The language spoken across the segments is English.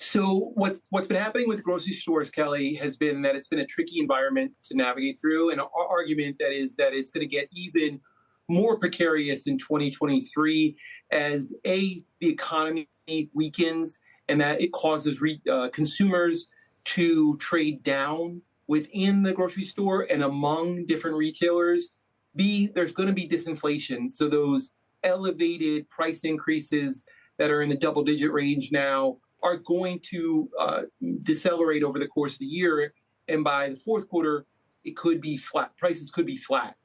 So what's been happening with grocery stores, Kelly, has been that it's been a tricky environment to navigate through, and our argument that is that it's going to get even more precarious in 2023 as the economy weakens and that it causes consumers to trade down within the grocery store and among different retailers. B, there's going to be disinflation, so those elevated price increases that are in the double-digit range now are going to decelerate over the course of the year. And by the fourth quarter, it could be flat. Prices could be flat.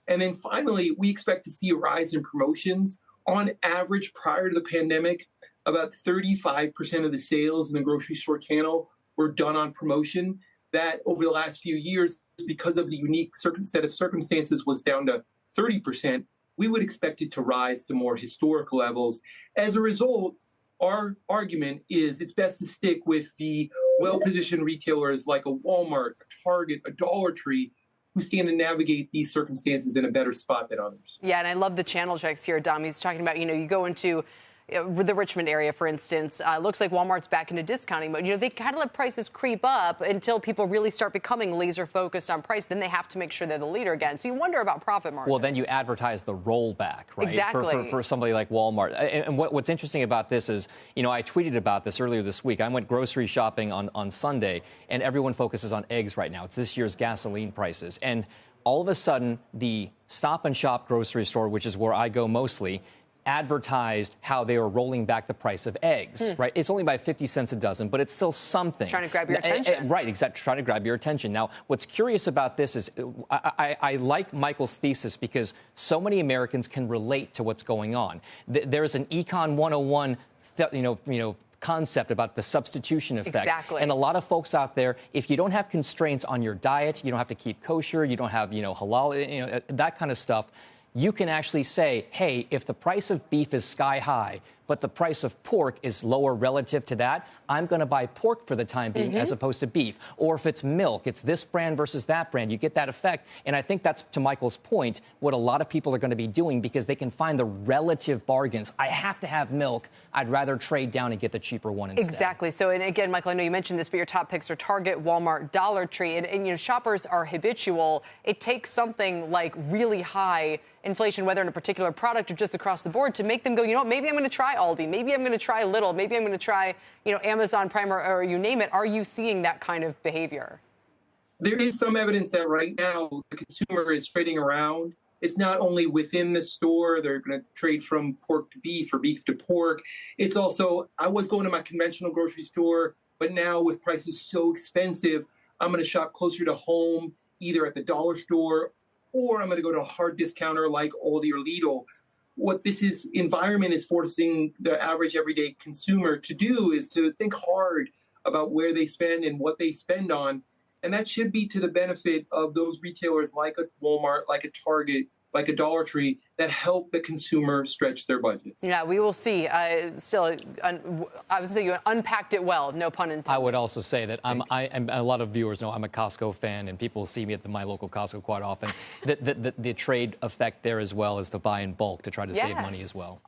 And then finally, we expect to see a rise in promotions. On average, prior to the pandemic, about 35% of the sales in the grocery store channel were done on promotion. That over the last few years, because of the unique set of circumstances, was down to 30%. We would expect it to rise to more historical levels. As a result, our argument is it's best to stick with the well-positioned retailers like a Walmart, a Target, a Dollar Tree, who stand to navigate these circumstances in a better spot than others. Yeah, and I love the channel checks here, Dom. He's talking about, you go into the Richmond area, for instance, looks like Walmart's back into discounting mode. They kind of let prices creep up until people really start becoming laser focused on price. Then they have to make sure they're the leader again. So you wonder about profit margins. Well, then you advertise the rollback, right? Exactly. For somebody like Walmart. And what's interesting about this is, I tweeted about this earlier this week. I went grocery shopping on Sunday, and everyone focuses on eggs right now. It's this year's gasoline prices. And all of a sudden, the Stop and Shop grocery store, which is where I go mostly, advertised how they were rolling back the price of eggs, right? It's only by 50 cents a dozen, but it's still something. Trying to grab your attention. Right, exactly, trying to grab your attention. Now, what's curious about this is I like Michael's thesis because so many Americans can relate to what's going on. There's an Econ 101, concept about the substitution effect. Exactly. And a lot of folks out there, if you don't have constraints on your diet, you don't have to keep kosher, you don't have, halal, that kind of stuff, you can actually say, hey, if the price of beef is sky high, but the price of pork is lower relative to that, I'm going to buy pork for the time being as opposed to beef. Or if it's milk, it's this brand versus that brand. You get that effect. And I think that's, to Michael's point, what a lot of people are going to be doing because they can find the relative bargains. I have to have milk. I'd rather trade down and get the cheaper one instead. Exactly. So, and again, Michael, I know you mentioned this, but your top picks are Target, Walmart, Dollar Tree. And shoppers are habitual. It takes something like really high inflation, whether in a particular product or just across the board, to make them go, maybe I'm going to try Aldi. Maybe I'm going to try Lidl. Maybe I'm going to try, Amazon Prime or you name it. Are you seeing that kind of behavior? There is some evidence that right now the consumer is trading around. It's not only within the store. They're going to trade from pork to beef or beef to pork. It's also, I was going to my conventional grocery store, but now with prices so expensive, I'm going to shop closer to home, either at the dollar store or I'm going to go to a hard discounter like Aldi or Lidl. What this environment is forcing the average everyday consumer to do is to think hard about where they spend and what they spend on. And that should be to the benefit of those retailers like a Walmart, like a Target, like a Dollar Tree that help the consumer stretch their budgets. Yeah, we will see. Still, I would say you unpacked it well, no pun intended. I would also say that a lot of viewers know I'm a Costco fan, and people see me at my local Costco quite often. The trade effect there as well is to buy in bulk to try to save money as well.